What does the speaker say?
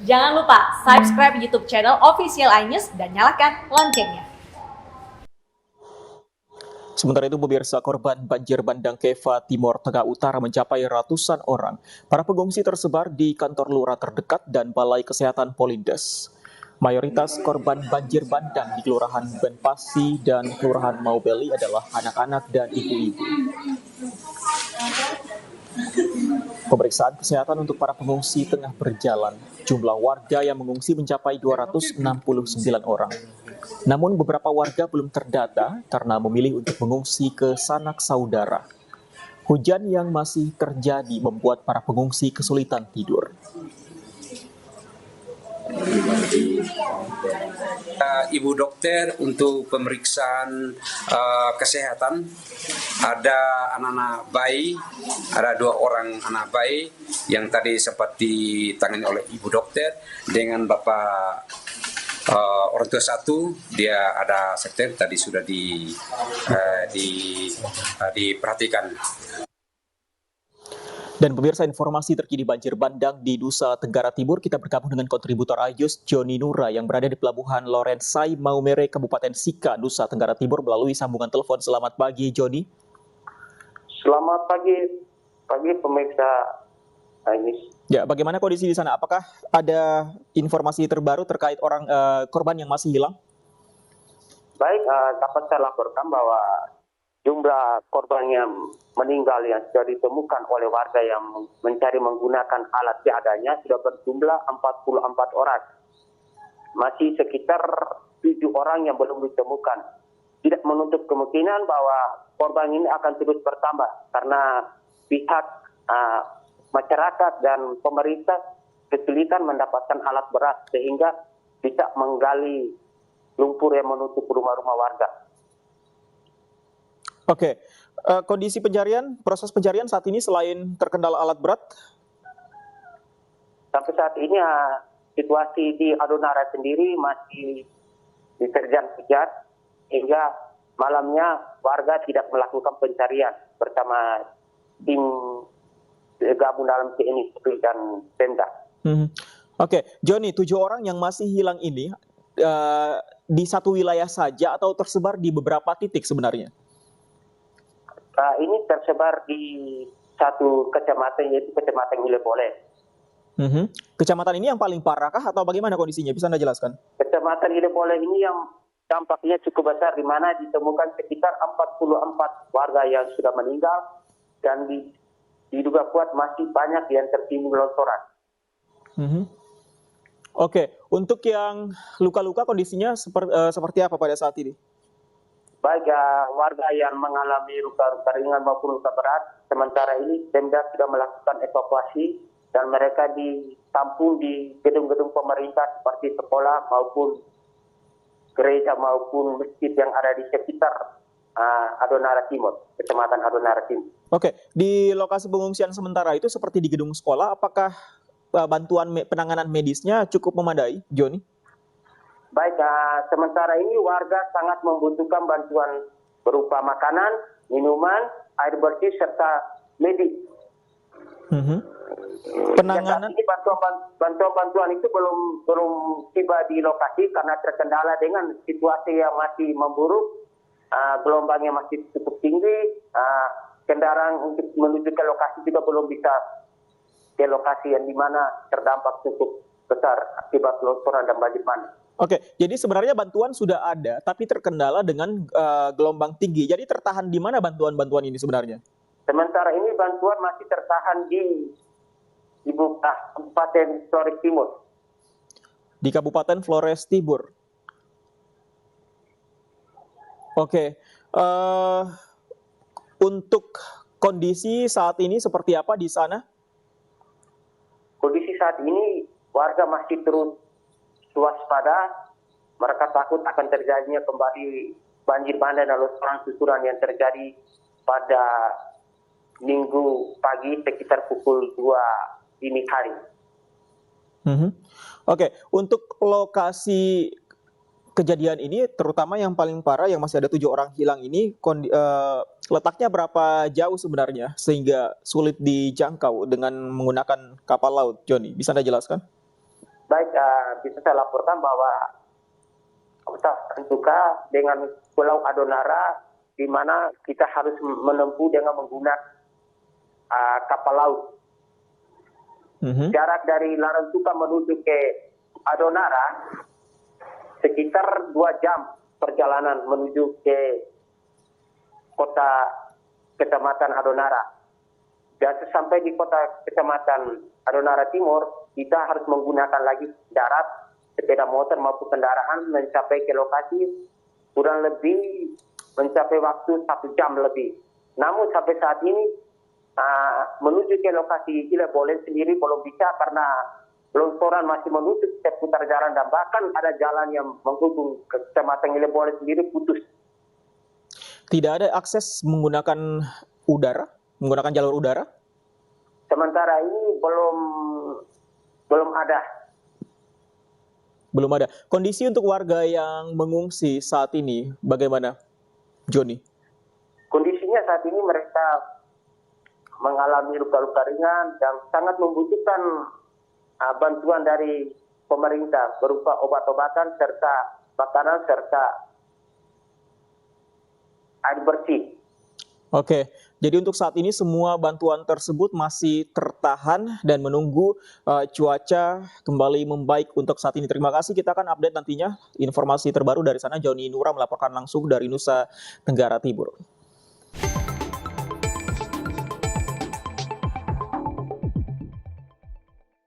Jangan lupa subscribe YouTube channel Official iNews dan nyalakan loncengnya. Sementara itu, pemirsa, korban banjir bandang Keva Timur Tengah Utara mencapai ratusan orang. Para pengungsi tersebar di kantor lurah terdekat dan Balai Kesehatan Polindes. Mayoritas korban banjir bandang di Kelurahan Benpasi dan Kelurahan Maubeli adalah anak-anak dan ibu-ibu. Pemeriksaan kesehatan untuk para pengungsi tengah berjalan. Jumlah warga yang mengungsi mencapai 269 orang. Namun beberapa warga belum terdata karena memilih untuk mengungsi ke sanak saudara. Hujan yang masih terjadi membuat para pengungsi kesulitan tidur. Ibu dokter untuk pemeriksaan kesehatan, ada anak-anak bayi, ada 2 orang anak bayi yang tadi sempat ditangani oleh ibu dokter dengan bapak orang tua 1, dia ada sekten tadi sudah diperhatikan. Dan pemirsa, informasi terkini banjir bandang di Nusa Tenggara Timur, kita bergabung dengan kontributor iNews Joni Nura yang berada di Pelabuhan Lorensai, Maumere, Kabupaten Sika, Nusa Tenggara Timur melalui sambungan telepon. Selamat pagi, Joni. Selamat pagi pemirsa iNews. Ya, bagaimana kondisi di sana? Apakah ada informasi terbaru terkait korban yang masih hilang? Baik, dapat saya laporkan bahwa jumlah korban yang meninggal yang sudah ditemukan oleh warga yang mencari menggunakan alat seadanya sudah berjumlah 44 orang. Masih sekitar 7 orang yang belum ditemukan. Tidak menutup kemungkinan bahwa korban ini akan terus bertambah karena pihak masyarakat dan pemerintah kesulitan mendapatkan alat berat sehingga bisa menggali lumpur yang menutup rumah-rumah warga. Oke, kondisi proses pencarian saat ini selain terkendala alat berat? Sampai saat ini situasi di Adonara sendiri masih diterjang-terjang hingga malamnya warga tidak melakukan pencarian bersama tim gabung dalam TNI dan Pemda. Oke, Joni, 7 orang yang masih hilang ini di satu wilayah saja atau tersebar di beberapa titik sebenarnya? Ini tersebar di satu kecamatan, yaitu Kecamatan Ilebole. Kecamatan ini yang paling parah kah atau bagaimana kondisinya? Bisa Anda jelaskan? Kecamatan Ilebole ini yang dampaknya cukup besar, di mana ditemukan sekitar 44 warga yang sudah meninggal dan diduga kuat masih banyak yang tertimbun longsoran. Oke, untuk yang luka-luka kondisinya seperti apa pada saat ini? Baik, warga yang mengalami luka-luka ringan maupun luka berat, sementara ini Pemda sudah melakukan evakuasi dan mereka ditampung di gedung-gedung pemerintah seperti sekolah maupun gereja maupun masjid yang ada di sekitar Adonara Timur, Kecamatan Adonara Timur. Oke, di lokasi pengungsian sementara itu seperti di gedung sekolah, apakah bantuan penanganan medisnya cukup memadai, Joni? Baik, sementara ini warga sangat membutuhkan bantuan berupa makanan, minuman, air bersih, serta medis. Penanganan ini bantuan itu belum tiba di lokasi karena terkendala dengan situasi yang masih memburuk, gelombangnya masih cukup tinggi, kendaraan untuk menuju ke lokasi juga belum bisa ke lokasi yang dimana terdampak cukup besar akibat longsoran dan banjir bandang. Oke, jadi sebenarnya bantuan sudah ada, tapi terkendala dengan gelombang tinggi. Jadi tertahan di mana bantuan ini sebenarnya? Sementara ini bantuan masih tertahan di Kabupaten Flores Timur. Di Kabupaten Flores Timur. Oke, untuk kondisi saat ini seperti apa di sana? Kondisi saat ini warga masih terus waspada, mereka takut akan terjadinya kembali banjir bandang dan longsoran susulan yang terjadi pada Minggu pagi sekitar pukul 2 dini hari. Oke, untuk lokasi kejadian ini, terutama yang paling parah yang masih ada 7 orang hilang ini, letaknya berapa jauh sebenarnya sehingga sulit dijangkau dengan menggunakan kapal laut, Joni? Bisa Anda jelaskan? Baik, bisa saya laporkan bahwa juga dengan Pulau Adonara, di mana kita harus menempuh dengan menggunakan kapal laut. Jarak dari Larantuka menuju ke Adonara sekitar 2 jam perjalanan menuju ke kota kecamatan Adonara. Dan sampai di kota kecamatan Adonara Timur, kita harus menggunakan lagi darat, sepeda motor maupun kendaraan mencapai ke lokasi kurang lebih mencapai waktu 1 jam lebih. Namun sampai saat ini menuju ke lokasi Ilebolen sendiri belum bisa karena longsoran masih menutup seputar jalan dan bahkan ada jalan yang menghubung ke kecamatan Ilebolen sendiri putus. Tidak ada akses menggunakan udara, menggunakan jalur udara? Sementara ini belum ada. Belum ada. Kondisi untuk warga yang mengungsi saat ini bagaimana, Joni? Kondisinya saat ini mereka mengalami luka-luka ringan dan sangat membutuhkan bantuan dari pemerintah berupa obat-obatan serta makanan serta air bersih. Oke, jadi untuk saat ini semua bantuan tersebut masih tertahan dan menunggu cuaca kembali membaik untuk saat ini. Terima kasih, kita akan update nantinya informasi terbaru dari sana. Joni Nura melaporkan langsung dari Nusa Tenggara Timur.